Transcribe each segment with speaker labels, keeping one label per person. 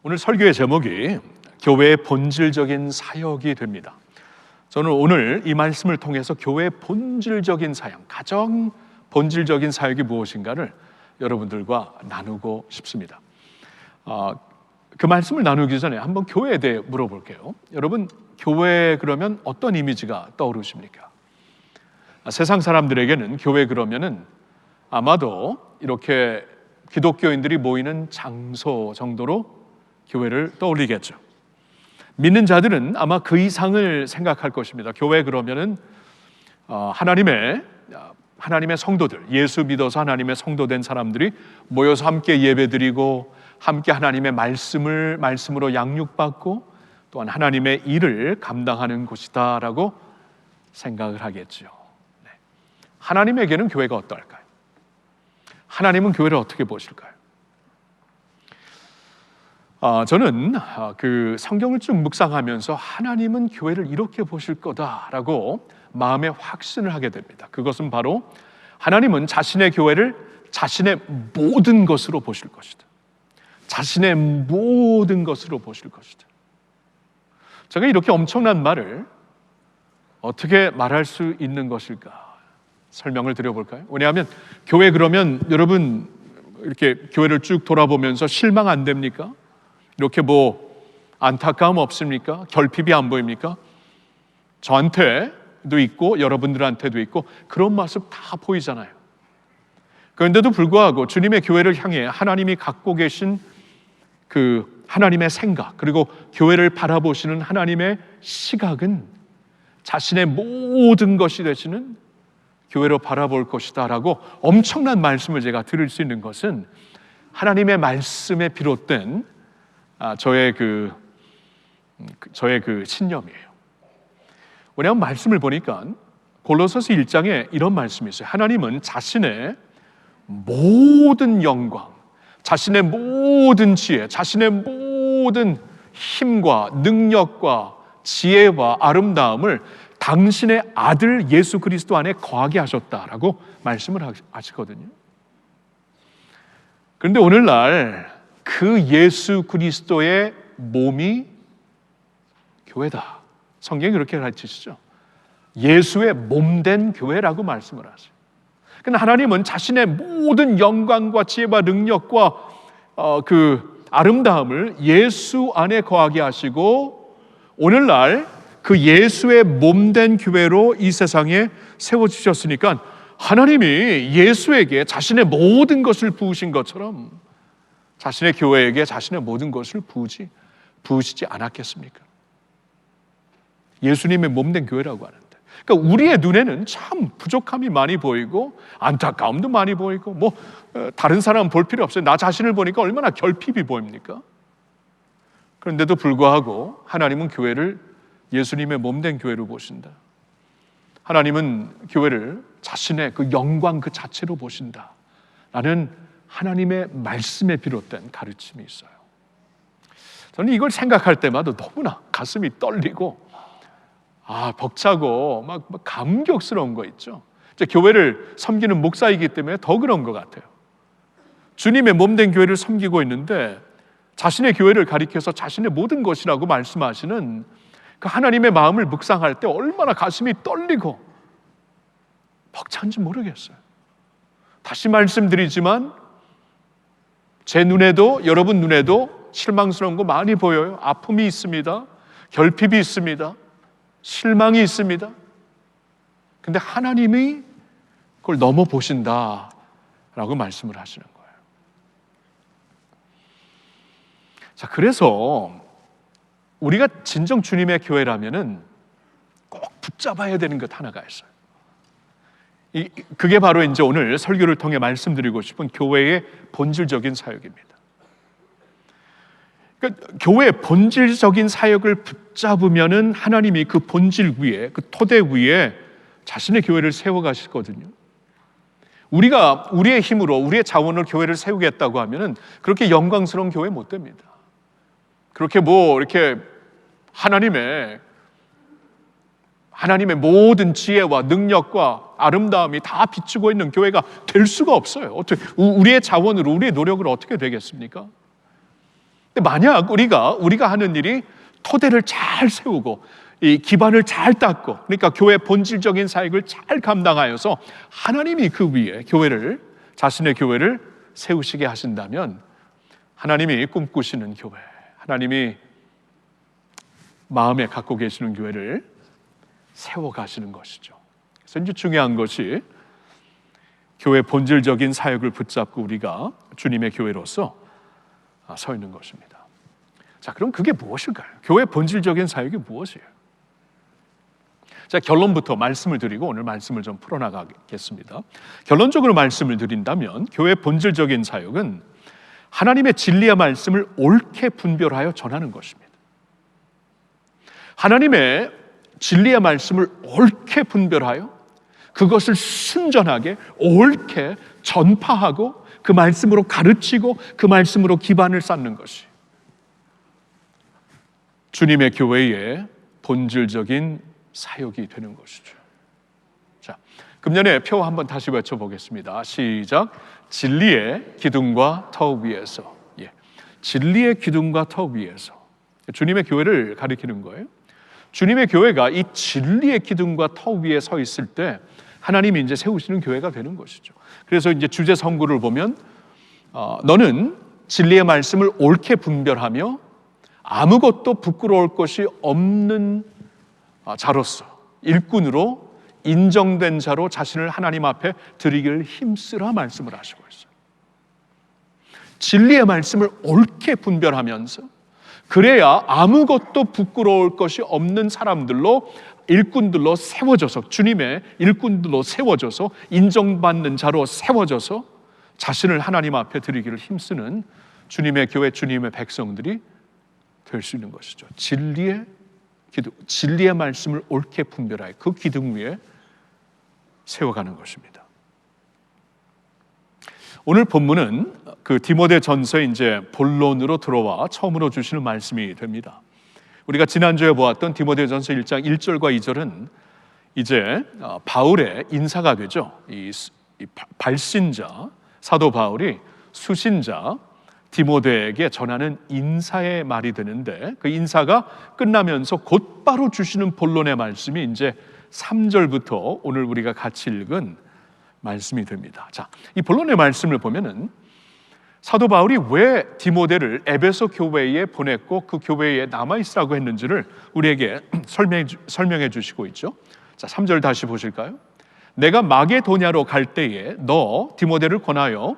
Speaker 1: 오늘 설교의 제목이 교회의 본질적인 사역이 됩니다. 저는 오늘 이 말씀을 통해서 교회의 본질적인 사역, 가장 본질적인 사역이 무엇인가를 여러분들과 나누고 싶습니다. 그 말씀을 나누기 전에 한번 교회에 대해 물어볼게요. 여러분, 교회 그러면 어떤 이미지가 떠오르십니까? 세상 사람들에게는 교회 그러면은 아마도 이렇게 기독교인들이 모이는 장소 정도로 교회를 떠올리겠죠. 믿는 자들은 아마 그 이상을 생각할 것입니다. 교회 그러면은 하나님의 성도들, 예수 믿어서 하나님의 성도된 사람들이 모여서 함께 예배드리고 함께 하나님의 말씀으로 양육받고 또한 하나님의 일을 감당하는 곳이다라고 생각을 하겠죠. 네. 하나님에게는 교회가 어떨까요? 하나님은 교회를 어떻게 보실까요? 저는 그 성경을 쭉 묵상하면서 하나님은 교회를 이렇게 보실 거다라고 마음에 확신을 하게 됩니다. 그것은 바로 하나님은 자신의 교회를 자신의 모든 것으로 보실 것이다. 자신의 모든 것으로 보실 것이다. 제가 이렇게 엄청난 말을 어떻게 말할 수 있는 것일까? 설명을 드려볼까요? 왜냐하면 교회 그러면 여러분 이렇게 교회를 쭉 돌아보면서 실망 안 됩니까? 이렇게 안타까움 없습니까? 결핍이 안 보입니까? 저한테도 있고 여러분들한테도 있고 그런 모습 다 보이잖아요. 그런데도 불구하고 주님의 교회를 향해 하나님이 갖고 계신 그 하나님의 생각, 그리고 교회를 바라보시는 하나님의 시각은 자신의 모든 것이 되시는 교회로 바라볼 것이다 라고 엄청난 말씀을 제가 들을 수 있는 것은 하나님의 말씀에 비롯된 저의 그 신념이에요. 왜냐하면 말씀을 보니까 골로새서 1장에 이런 말씀이 있어요. 하나님은 자신의 모든 영광, 자신의 모든 지혜, 자신의 모든 힘과 능력과 지혜와 아름다움을 당신의 아들 예수 그리스도 안에 거하게 하셨다라고 말씀을 하시거든요. 그런데 오늘날 그 예수 그리스도의 몸이 교회다. 성경이 그렇게 가르치시죠. 예수의 몸된 교회라고 말씀을 하세요. 그러나 하나님은 자신의 모든 영광과 지혜와 능력과 그 아름다움을 예수 안에 거하게 하시고 오늘날 그 예수의 몸된 교회로 이 세상에 세워주셨으니까 하나님이 예수에게 자신의 모든 것을 부으신 것처럼 자신의 교회에게 자신의 모든 것을 부으시지 않았겠습니까? 예수님의 몸된 교회라고 하는데, 그러니까 우리의 눈에는 참 부족함이 많이 보이고 안타까움도 많이 보이고 다른 사람 볼 필요 없어요. 나 자신을 보니까 얼마나 결핍이 보입니까? 그런데도 불구하고 하나님은 교회를 예수님의 몸된 교회로 보신다. 하나님은 교회를 자신의 그 영광 그 자체로 보신다. 라는 하나님의 말씀에 비롯된 가르침이 있어요. 저는 이걸 생각할 때마다 너무나 가슴이 떨리고 벅차고 막 감격스러운 거 있죠. 교회를 섬기는 목사이기 때문에 더 그런 것 같아요. 주님의 몸된 교회를 섬기고 있는데 자신의 교회를 가리켜서 자신의 모든 것이라고 말씀하시는 그 하나님의 마음을 묵상할 때 얼마나 가슴이 떨리고 벅찬지 모르겠어요. 다시 말씀드리지만 제 눈에도 여러분 눈에도 실망스러운 거 많이 보여요. 아픔이 있습니다. 결핍이 있습니다. 실망이 있습니다. 근데 하나님이 그걸 넘어 보신다라고 말씀을 하시는 거예요. 자, 그래서 우리가 진정 주님의 교회라면은 꼭 붙잡아야 되는 것 하나가 있어요. 그게 바로 이제 오늘 설교를 통해 말씀드리고 싶은 교회의 본질적인 사역입니다. 그러니까 교회의 본질적인 사역을 붙잡으면은 하나님이 그 본질 위에, 그 토대 위에 자신의 교회를 세워가시거든요. 우리가 우리의 힘으로 우리의 자원을 교회를 세우겠다고 하면은 그렇게 영광스러운 교회 못 됩니다. 그렇게 이렇게 하나님의 모든 지혜와 능력과 아름다움이 다 비추고 있는 교회가 될 수가 없어요. 어떻게 우리의 자원으로 우리의 노력으로 어떻게 되겠습니까? 근데 만약 우리가 하는 일이 토대를 잘 세우고 이 기반을 잘 닦고, 그러니까 교회 본질적인 사역을 잘 감당하여서 하나님이 그 위에 자신의 교회를 세우시게 하신다면, 하나님이 꿈꾸시는 교회, 하나님이 마음에 갖고 계시는 교회를 세워가시는 것이죠. 그래서 이제 중요한 것이 교회 본질적인 사역을 붙잡고 우리가 주님의 교회로서 서 있는 것입니다. 자, 그럼 그게 무엇일까요? 교회 본질적인 사역이 무엇이에요? 자, 결론부터 말씀을 드리고 오늘 말씀을 좀 풀어나가겠습니다. 결론적으로 말씀을 드린다면, 교회 본질적인 사역은 하나님의 진리의 말씀을 옳게 분별하여 전하는 것입니다. 하나님의 진리의 말씀을 옳게 분별하여 그것을 순전하게 옳게 전파하고 그 말씀으로 가르치고 그 말씀으로 기반을 쌓는 것이 주님의 교회의 본질적인 사역이 되는 것이죠. 자, 금년의 표 한번 다시 외쳐보겠습니다. 시작. 진리의 기둥과 터 위에서. 진리의 기둥과 터 위에서. 주님의 교회를 가리키는 거예요. 주님의 교회가 이 진리의 기둥과 터 위에 서 있을 때 하나님이 이제 세우시는 교회가 되는 것이죠. 그래서 이제 주제 선구를 보면 너는 진리의 말씀을 옳게 분별하며 아무것도 부끄러울 것이 없는 자로서, 일꾼으로 인정된 자로 자신을 하나님 앞에 드리기를 힘쓰라 말씀을 하시고 있어요. 진리의 말씀을 옳게 분별하면서 그래야 아무것도 부끄러울 것이 없는 사람들로, 일꾼들로 세워져서, 주님의 일꾼들로 세워져서, 인정받는 자로 세워져서 자신을 하나님 앞에 드리기를 힘쓰는 주님의 교회, 주님의 백성들이 될 수 있는 것이죠. 진리의 기둥, 진리의 말씀을 옳게 분별하여 그 기둥 위에 세워가는 것입니다. 오늘 본문은 그 디모데전서 이제 본론으로 들어와 처음으로 주시는 말씀이 됩니다. 우리가 지난주에 보았던 디모데전서 1장 1절과 2절은 이제 바울의 인사가 되죠. 이 발신자 사도 바울이 수신자 디모데에게 전하는 인사의 말이 되는데, 그 인사가 끝나면서 곧바로 주시는 본론의 말씀이 이제 3절부터 오늘 우리가 같이 읽은 말씀이 됩니다. 자, 이 본론의 말씀을 보면은 사도 바울이 왜 디모데를 에베소 교회에 보냈고 그 교회에 남아있으라고 했는지를 우리에게 설명해 주시고 있죠. 자, 3절 다시 보실까요? 내가 마게도냐로 갈 때에 너 디모데를 권하여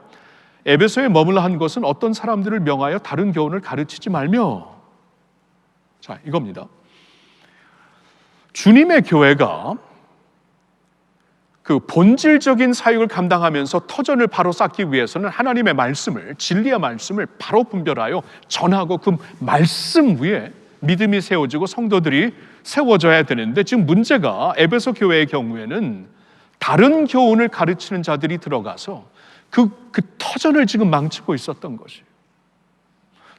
Speaker 1: 에베소에 머물러 한 것은 어떤 사람들을 명하여 다른 교훈을 가르치지 말며. 자, 이겁니다. 주님의 교회가 그 본질적인 사역을 감당하면서 터전을 바로 쌓기 위해서는 하나님의 말씀을, 진리의 말씀을 바로 분별하여 전하고 그 말씀 위에 믿음이 세워지고 성도들이 세워져야 되는데, 지금 문제가 에베소 교회의 경우에는 다른 교훈을 가르치는 자들이 들어가서 그 터전을 지금 망치고 있었던 것이에요.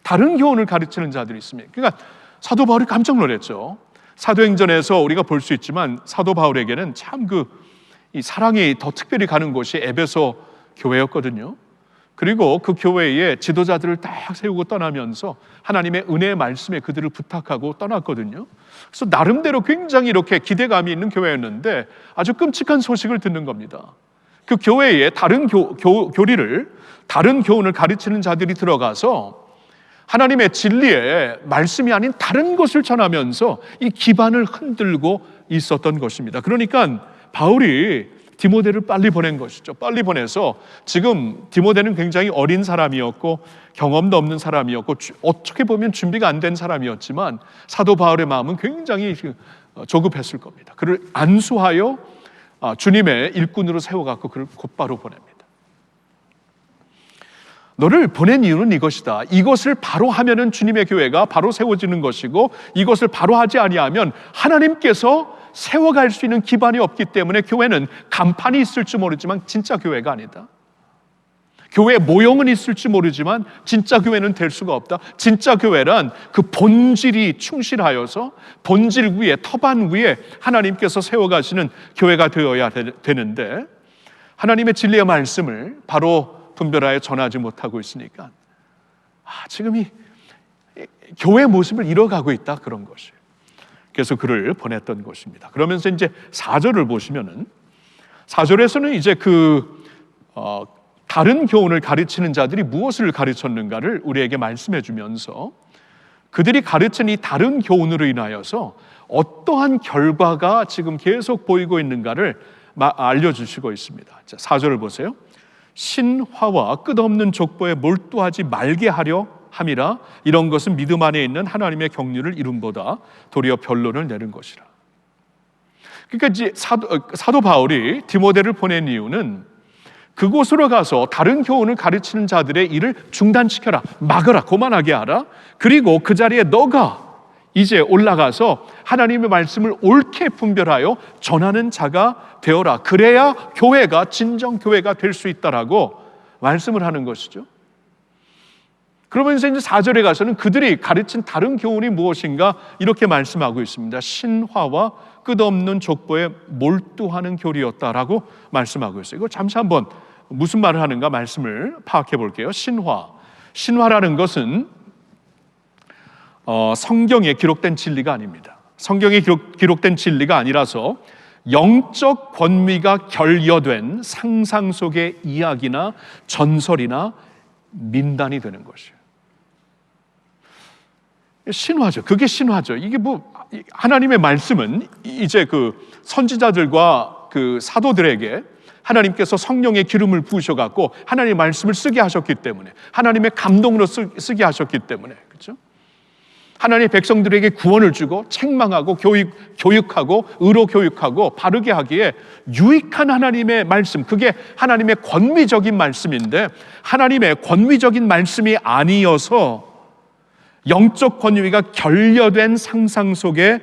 Speaker 1: 다른 교훈을 가르치는 자들이 있습니다. 그러니까 사도 바울이 깜짝 놀랐죠. 사도행전에서 우리가 볼 수 있지만 사도 바울에게는 참 이 사랑이 더 특별히 가는 곳이 에베소 교회였거든요. 그리고 그 교회에 지도자들을 딱 세우고 떠나면서 하나님의 은혜의 말씀에 그들을 부탁하고 떠났거든요. 그래서 나름대로 굉장히 이렇게 기대감이 있는 교회였는데 아주 끔찍한 소식을 듣는 겁니다. 그 교회에 다른 교리를, 다른 교훈을 가르치는 자들이 들어가서 하나님의 진리의 말씀이 아닌 다른 것을 전하면서 이 기반을 흔들고 있었던 것입니다. 그러니까 바울이 디모데를 빨리 보낸 것이죠. 빨리 보내서, 지금 디모데는 굉장히 어린 사람이었고 경험도 없는 사람이었고 어떻게 보면 준비가 안 된 사람이었지만 사도 바울의 마음은 굉장히 조급했을 겁니다. 그를 안수하여 주님의 일꾼으로 세워갖고 그를 곧바로 보냅니다. 너를 보낸 이유는 이것이다. 이것을 바로 하면은 주님의 교회가 바로 세워지는 것이고, 이것을 바로 하지 아니하면 하나님께서 세워갈 수 있는 기반이 없기 때문에 교회는 간판이 있을지 모르지만 진짜 교회가 아니다. 교회 모형은 있을지 모르지만 진짜 교회는 될 수가 없다. 진짜 교회란 그 본질이 충실하여서 본질 위에, 터반 위에 하나님께서 세워가시는 교회가 되어야 되는데, 하나님의 진리의 말씀을 바로 분별하여 전하지 못하고 있으니까 지금 교회 모습을 잃어가고 있다, 그런 것이에요. 그래서 글을 보냈던 것입니다. 그러면서 이제 4절을 보시면은 4절에서는 이제 다른 교훈을 가르치는 자들이 무엇을 가르쳤는가를 우리에게 말씀해 주면서 그들이 가르친 이 다른 교훈으로 인하여서 어떠한 결과가 지금 계속 보이고 있는가를 알려주시고 있습니다. 자, 4절을 보세요. 신화와 끝없는 족보에 몰두하지 말게 하려 함이라. 이런 것은 믿음 안에 있는 하나님의 경륜을 이룬보다 도리어 변론을 내는 것이라. 그러니까 이제 사도 바울이 디모데를 보낸 이유는 그곳으로 가서 다른 교훈을 가르치는 자들의 일을 중단시켜라, 막으라, 고만하게 하라. 그리고 그 자리에 너가 이제 올라가서 하나님의 말씀을 옳게 분별하여 전하는 자가 되어라. 그래야 교회가 진정 교회가 될 수 있다라고 말씀을 하는 것이죠. 그러면서 이제 4절에 가서는 그들이 가르친 다른 교훈이 무엇인가 이렇게 말씀하고 있습니다. 신화와 끝없는 족보에 몰두하는 교리였다라고 말씀하고 있어요. 이거 잠시 한번 무슨 말을 하는가 말씀을 파악해 볼게요. 신화라는 것은 성경에 기록된 진리가 아닙니다. 성경에 기록된 진리가 아니라서 영적 권위가 결여된 상상 속의 이야기나 전설이나 민단이 되는 것이에요. 신화죠. 그게 신화죠. 이게 하나님의 말씀은 이제 선지자들과 사도들에게 하나님께서 성령의 기름을 부으셔갖고 하나님의 말씀을 쓰게 하셨기 때문에, 하나님의 감동으로 쓰게 하셨기 때문에, 그렇죠? 하나님의 백성들에게 구원을 주고 책망하고 교육하고 의로 교육하고 바르게 하기에 유익한 하나님의 말씀, 그게 하나님의 권위적인 말씀인데, 하나님의 권위적인 말씀이 아니어서 영적 권위가 결여된 상상 속의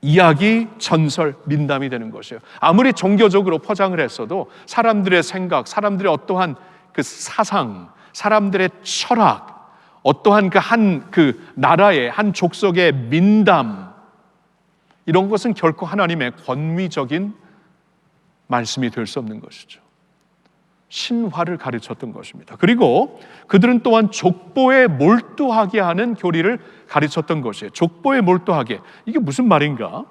Speaker 1: 이야기, 전설, 민담이 되는 것이에요. 아무리 종교적으로 포장을 했어도 사람들의 생각, 사람들의 어떠한 사상, 사람들의 철학, 어떠한 한 나라의 한 족속의 민담, 이런 것은 결코 하나님의 권위적인 말씀이 될 수 없는 것이죠. 신화를 가르쳤던 것입니다. 그리고 그들은 또한 족보에 몰두하게 하는 교리를 가르쳤던 것이에요. 족보에 몰두하게, 이게 무슨 말인가?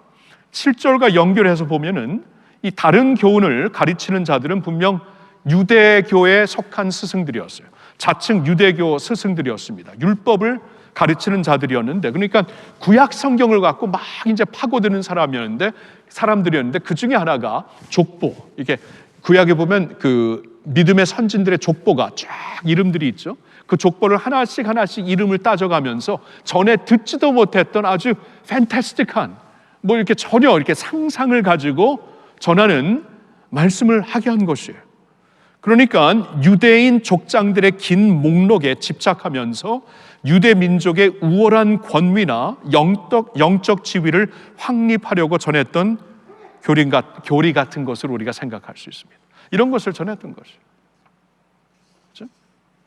Speaker 1: 7절과 연결해서 보면은 이 다른 교훈을 가르치는 자들은 분명 유대교에 속한 스승들이었어요. 자칭 유대교 스승들이었습니다. 율법을 가르치는 자들이었는데, 그러니까 구약 성경을 갖고 막 이제 파고드는 사람들이었는데 그 중에 하나가 족보. 이게 구약에 보면 믿음의 선진들의 족보가 쫙 이름들이 있죠. 그 족보를 하나씩 이름을 따져가면서 전에 듣지도 못했던 아주 판타스틱한 이렇게 전혀 이렇게 상상을 가지고 전하는 말씀을 하게 한 것이에요. 그러니까 유대인 족장들의 긴 목록에 집착하면서 유대 민족의 우월한 권위나 영적 지위를 확립하려고 전했던 교리 같은 것을 우리가 생각할 수 있습니다. 이런 것을 전했던 것이에요. 그렇죠?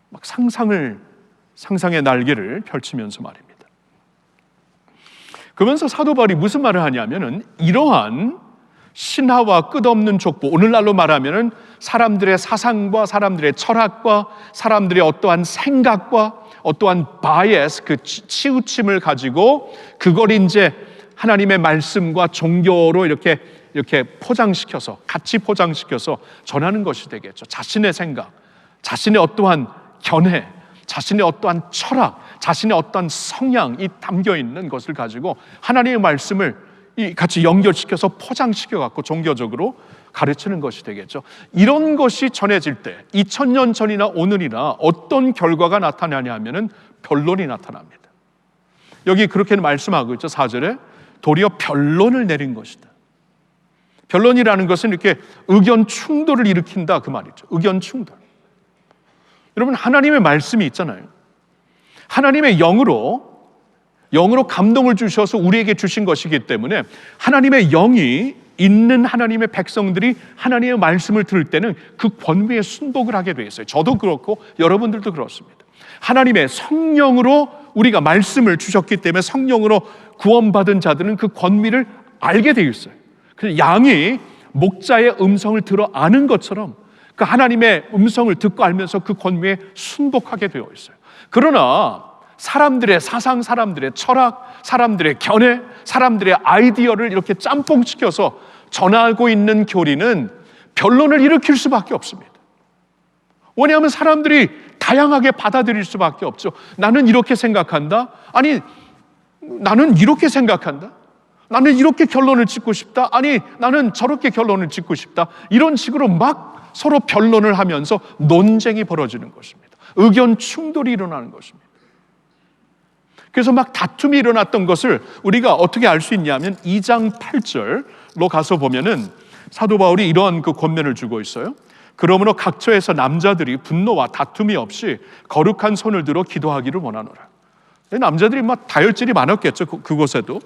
Speaker 1: 막 상상의 날개를 펼치면서 말입니다. 그러면서 사도 바울이 무슨 말을 하냐면은 이러한 신화와 끝없는 족보, 오늘날로 말하면은 사람들의 사상과 사람들의 철학과 사람들의 어떠한 생각과 어떠한 바이어스, 치우침을 가지고 그걸 이제 하나님의 말씀과 종교로 이렇게 포장시켜서, 같이 포장시켜서 전하는 것이 되겠죠. 자신의 생각, 자신의 어떠한 견해, 자신의 어떠한 철학, 자신의 어떠한 성향이 담겨 있는 것을 가지고 하나님의 말씀을 같이 연결시켜서 포장시켜갖고 종교적으로 가르치는 것이 되겠죠. 이런 것이 전해질 때 2000년 전이나 오늘이나 어떤 결과가 나타나냐 하면은 변론이 나타납니다. 여기 그렇게 말씀하고 있죠. 4절에 도리어 변론을 내린 것이다. 변론이라는 것은 이렇게 의견 충돌을 일으킨다, 그 말이죠. 의견 충돌. 여러분, 하나님의 말씀이 있잖아요. 하나님의 영으로 감동을 주셔서 우리에게 주신 것이기 때문에 하나님의 영이 있는 하나님의 백성들이 하나님의 말씀을 들을 때는 그 권위에 순복을 하게 되어 있어요. 저도 그렇고 여러분들도 그렇습니다. 하나님의 성령으로 우리가 말씀을 주셨기 때문에 성령으로 구원받은 자들은 그 권위를 알게 되어 있어요. 그래서 양이 목자의 음성을 들어 아는 것처럼 그 하나님의 음성을 듣고 알면서 그 권위에 순복하게 되어 있어요. 그러나 사람들의 사상, 사람들의 철학, 사람들의 견해, 사람들의 아이디어를 이렇게 짬뽕시켜서 전하고 있는 교리는 변론을 일으킬 수밖에 없습니다. 왜냐하면 사람들이 다양하게 받아들일 수밖에 없죠. 나는 이렇게 생각한다. 아니, 나는 이렇게 생각한다. 나는 이렇게 결론을 짓고 싶다. 아니, 나는 저렇게 결론을 짓고 싶다. 이런 식으로 막 서로 변론을 하면서 논쟁이 벌어지는 것입니다. 의견 충돌이 일어나는 것입니다. 그래서 막 다툼이 일어났던 것을 우리가 어떻게 알 수 있냐면 2장 8절로 가서 보면은 사도 바울이 이러한 그 권면을 주고 있어요. 그러므로 각처에서 남자들이 분노와 다툼이 없이 거룩한 손을 들어 기도하기를 원하노라. 남자들이 막 다혈질이 많았겠죠. 그곳에도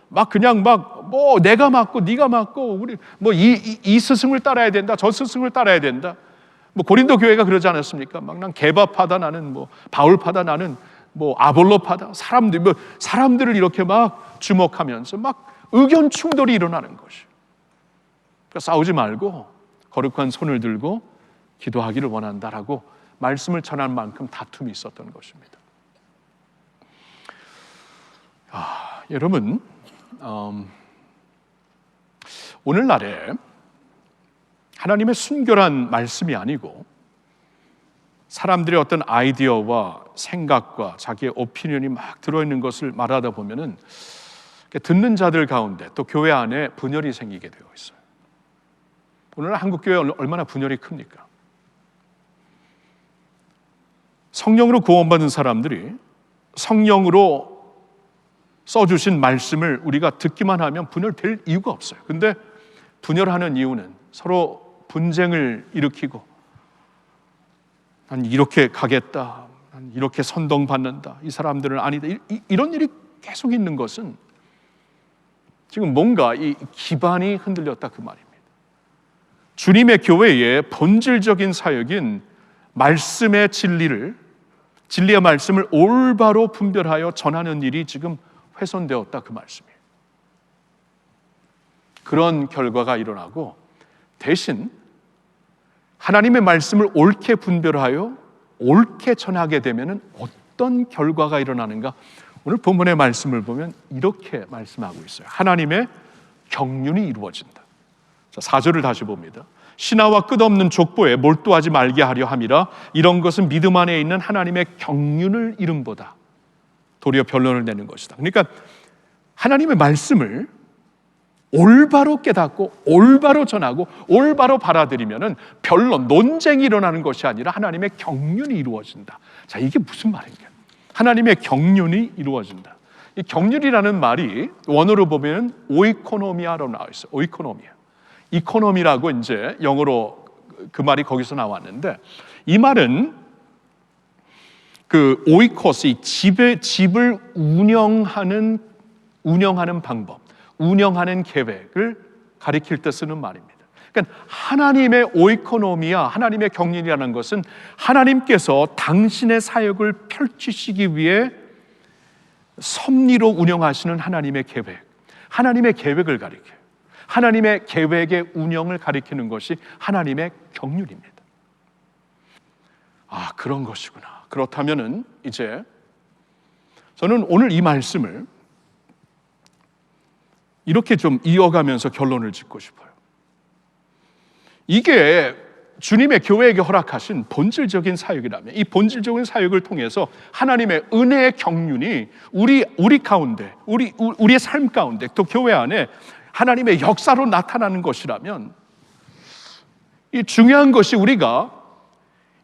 Speaker 1: 막 그냥 막 뭐 내가 맞고 네가 맞고 우리 뭐 이 스승을 따라야 된다, 저 스승을 따라야 된다. 뭐 고린도 교회가 그러지 않았습니까? 막 난 게바파다, 나는 뭐 바울파다, 나는 뭐 아볼로파다. 사람들을 이렇게 막 주목하면서 막 의견 충돌이 일어나는 것이. 그러니까 싸우지 말고 거룩한 손을 들고 기도하기를 원한다라고 말씀을 전한 만큼 다툼이 있었던 것입니다. 여러분, 오늘날에 하나님의 순결한 말씀이 아니고 사람들의 어떤 아이디어와 생각과 자기의 오피니언이 막 들어있는 것을 말하다 보면은 듣는 자들 가운데 또 교회 안에 분열이 생기게 되어 있어요. 오늘 한국 교회 얼마나 분열이 큽니까? 성령으로 구원받은 사람들이 성령으로 써주신 말씀을 우리가 듣기만 하면 분열될 이유가 없어요. 근데 분열하는 이유는 서로 분쟁을 일으키고 난 이렇게 가겠다, 난 이렇게 선동받는다, 이 사람들은 아니다, 이런 일이 계속 있는 것은 지금 뭔가 이 기반이 흔들렸다 그 말입니다. 주님의 교회의 본질적인 사역인 말씀의 진리의 말씀을 올바로 분별하여 전하는 일이 지금 훼손되었다 그 말씀이에요. 그런 결과가 일어나고 대신 하나님의 말씀을 옳게 분별하여 옳게 전하게 되면 어떤 결과가 일어나는가? 오늘 본문의 말씀을 보면 이렇게 말씀하고 있어요. 하나님의 경륜이 이루어진다. 자, 4절을 다시 봅니다. 신하와 끝없는 족보에 몰두하지 말게 하려 함이라. 이런 것은 믿음 안에 있는 하나님의 경륜을 이름보다 도리어 변론을 내는 것이다. 그러니까 하나님의 말씀을 올바로 깨닫고 올바로 전하고 올바로 받아들이면은 변론, 논쟁이 일어나는 것이 아니라 하나님의 경륜이 이루어진다. 자, 이게 무슨 말인가? 하나님의 경륜이 이루어진다. 이 경륜이라는 말이 원어로 보면 오이코노미아로 나와 있어요. 오이코노미아. 이코노미라고 이제 영어로 그 말이 거기서 나왔는데, 이 말은 그 오이코스, 이 집을 운영하는 방법, 운영하는 계획을 가리킬 때 쓰는 말입니다. 그러니까 하나님의 오이코노미아, 하나님의 경륜이라는 것은 하나님께서 당신의 사역을 펼치시기 위해 섭리로 운영하시는 하나님의 계획, 하나님의 계획을 가리켜요. 하나님의 계획의 운영을 가리키는 것이 하나님의 경륜입니다. 아, 그런 것이구나. 그렇다면은 이제 저는 오늘 이 말씀을 이렇게 좀 이어가면서 결론을 짓고 싶어요. 이게 주님의 교회에게 허락하신 본질적인 사역이라면, 이 본질적인 사역을 통해서 하나님의 은혜의 경륜이 우리 가운데, 우리의 삶 가운데, 또 교회 안에 하나님의 역사로 나타나는 것이라면, 이 중요한 것이 우리가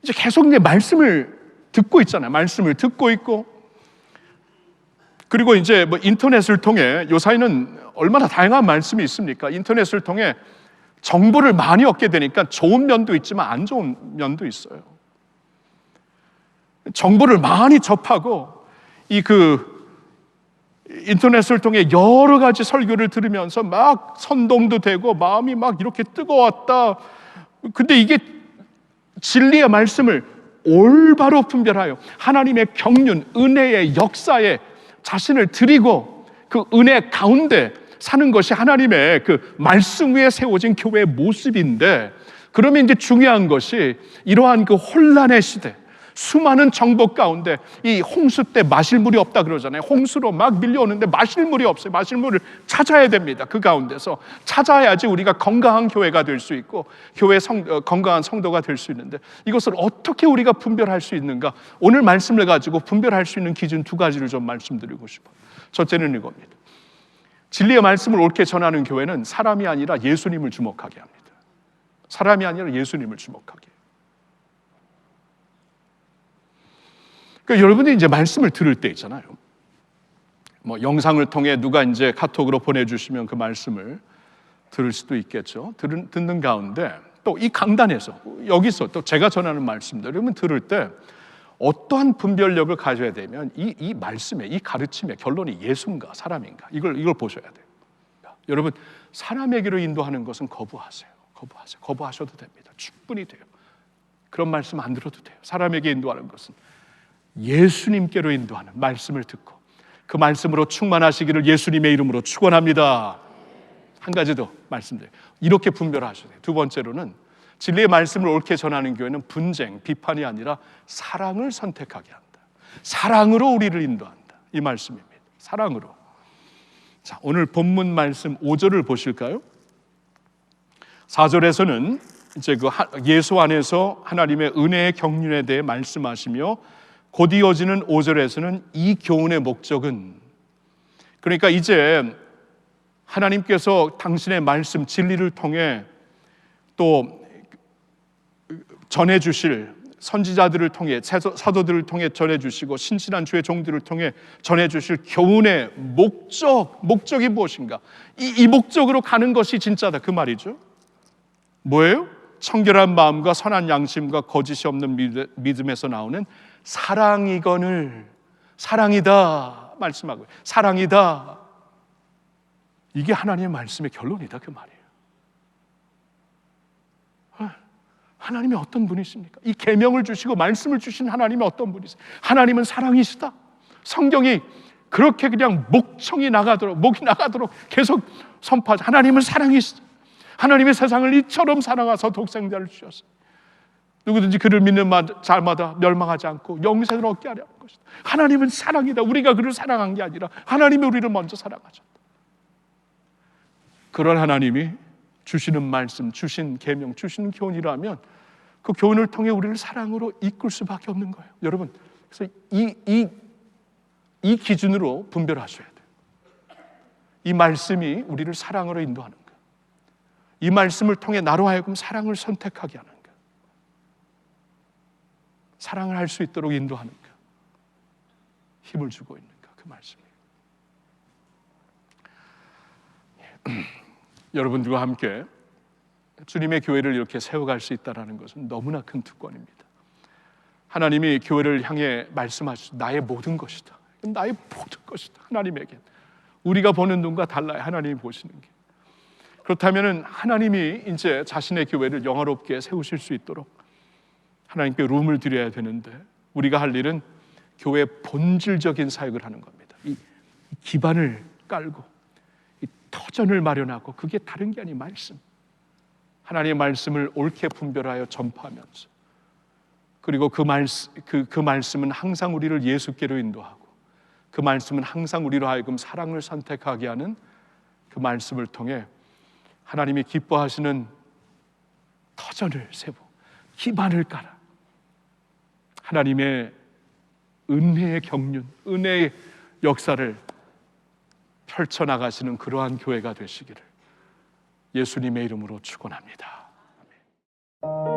Speaker 1: 이제 계속 이제 말씀을 듣고 있잖아요. 말씀을 듣고 있고, 그리고 이제 뭐 인터넷을 통해, 요사이는 얼마나 다양한 말씀이 있습니까? 인터넷을 통해 정보를 많이 얻게 되니까 좋은 면도 있지만 안 좋은 면도 있어요. 정보를 많이 접하고 인터넷을 통해 여러 가지 설교를 들으면서 막 선동도 되고 마음이 막 이렇게 뜨거웠다. 근데 이게 진리의 말씀을 올바로 분별하여 하나님의 경륜, 은혜의 역사에 자신을 드리고 그 은혜 가운데 사는 것이 하나님의 그 말씀 위에 세워진 교회의 모습인데, 그러면 이제 중요한 것이 이러한 그 혼란의 시대, 수많은 정복 가운데 이 홍수 때 마실 물이 없다 그러잖아요. 홍수로 막 밀려오는데 마실 물이 없어요. 마실 물을 찾아야 됩니다. 그 가운데서 찾아야지 우리가 건강한 교회가 될 수 있고 건강한 성도가 될 수 있는데, 이것을 어떻게 우리가 분별할 수 있는가? 오늘 말씀을 가지고 분별할 수 있는 기준 두 가지를 좀 말씀드리고 싶어요. 첫째는 이겁니다. 진리의 말씀을 옳게 전하는 교회는 사람이 아니라 예수님을 주목하게 합니다. 사람이 아니라 예수님을 주목하게. 그러니까 여러분들이 이제 말씀을 들을 때 있잖아요. 뭐 영상을 통해 누가 이제 카톡으로 보내주시면 그 말씀을 들을 수도 있겠죠. 듣는 가운데 또 이 강단에서, 여기서 또 제가 전하는 말씀들 여러분 들을 때 어떠한 분별력을 가져야 되면 이 말씀의, 이 가르침의 결론이 예수인가 사람인가, 이걸 보셔야 돼요. 여러분, 사람에게로 인도하는 것은 거부하세요. 거부하셔도 됩니다. 충분히 돼요. 그런 말씀 안 들어도 돼요. 사람에게 인도하는 것은 예수님께로 인도하는 말씀을 듣고 그 말씀으로 충만하시기를 예수님의 이름으로 축원합니다. 한 가지 더 말씀드려요. 이렇게 분별하셔야 돼요. 두 번째로는 진리의 말씀을 옳게 전하는 교회는 분쟁, 비판이 아니라 사랑을 선택하게 한다. 사랑으로 우리를 인도한다. 이 말씀입니다. 사랑으로. 자, 오늘 본문 말씀 5절을 보실까요? 4절에서는 이제 그 예수 안에서 하나님의 은혜의 경륜에 대해 말씀하시며, 곧 이어지는 5절에서는 이 교훈의 목적은, 그러니까 이제 하나님께서 당신의 말씀 진리를 통해 또 전해주실 선지자들을 통해, 사도들을 통해 전해주시고 신실한 주의 종들을 통해 전해주실 교훈의 목적이 무엇인가? 이 목적으로 가는 것이 진짜다, 그 말이죠. 뭐예요? 청결한 마음과 선한 양심과 거짓이 없는 믿음에서 나오는 사랑이거늘, 사랑이다 말씀하고요. 사랑이다. 이게 하나님의 말씀의 결론이다, 그 말이에요. 하나님이 어떤 분이십니까? 이 계명을 주시고 말씀을 주신 하나님이 어떤 분이세요? 하나님은 사랑이시다. 성경이 그렇게 그냥 목이 나가도록 계속 선포하죠. 하나님은 사랑이시다. 하나님의 세상을 이처럼 사랑하사 독생자를 주셨어요. 누구든지 그를 믿는 자마다 멸망하지 않고 영생을 얻게 하려 하는 것이다. 하나님은 사랑이다. 우리가 그를 사랑한 게 아니라 하나님이 우리를 먼저 사랑하셨다. 그런 하나님이 주시는 말씀, 주신 계명, 주신 교훈이라면 그 교훈을 통해 우리를 사랑으로 이끌 수밖에 없는 거예요. 여러분, 그래서 이 기준으로 분별하셔야 돼요. 이 말씀이 우리를 사랑으로 인도하는 거예요. 이 말씀을 통해 나로 하여금 사랑을 선택하게 하는 거예요. 사랑을 할 수 있도록 인도하는 거예요. 힘을 주고 있는 거예요. 그 말씀이에요. 여러분들과 함께 주님의 교회를 이렇게 세워갈 수 있다는 것은 너무나 큰 특권입니다. 하나님이 교회를 향해 말씀하시죠. 나의 모든 것이다. 나의 모든 것이다. 하나님에게 우리가 보는 눈과 달라요. 하나님이 보시는 게. 그렇다면 하나님이 이제 자신의 교회를 영화롭게 세우실 수 있도록 하나님께 룸을 드려야 되는데, 우리가 할 일은 교회의 본질적인 사역을 하는 겁니다. 이 기반을 깔고 이 터전을 마련하고, 그게 다른 게 아닌 말씀, 하나님의 말씀을 옳게 분별하여 전파하면서, 그리고 그 말씀은 항상 우리를 예수께로 인도하고, 그 말씀은 항상 우리로 하여금 사랑을 선택하게 하는 그 말씀을 통해 하나님이 기뻐하시는 터전을 세고 기반을 깔아 하나님의 은혜의 경륜, 은혜의 역사를 펼쳐나가시는 그러한 교회가 되시기를 예수님의 이름으로 축원합니다. 아멘.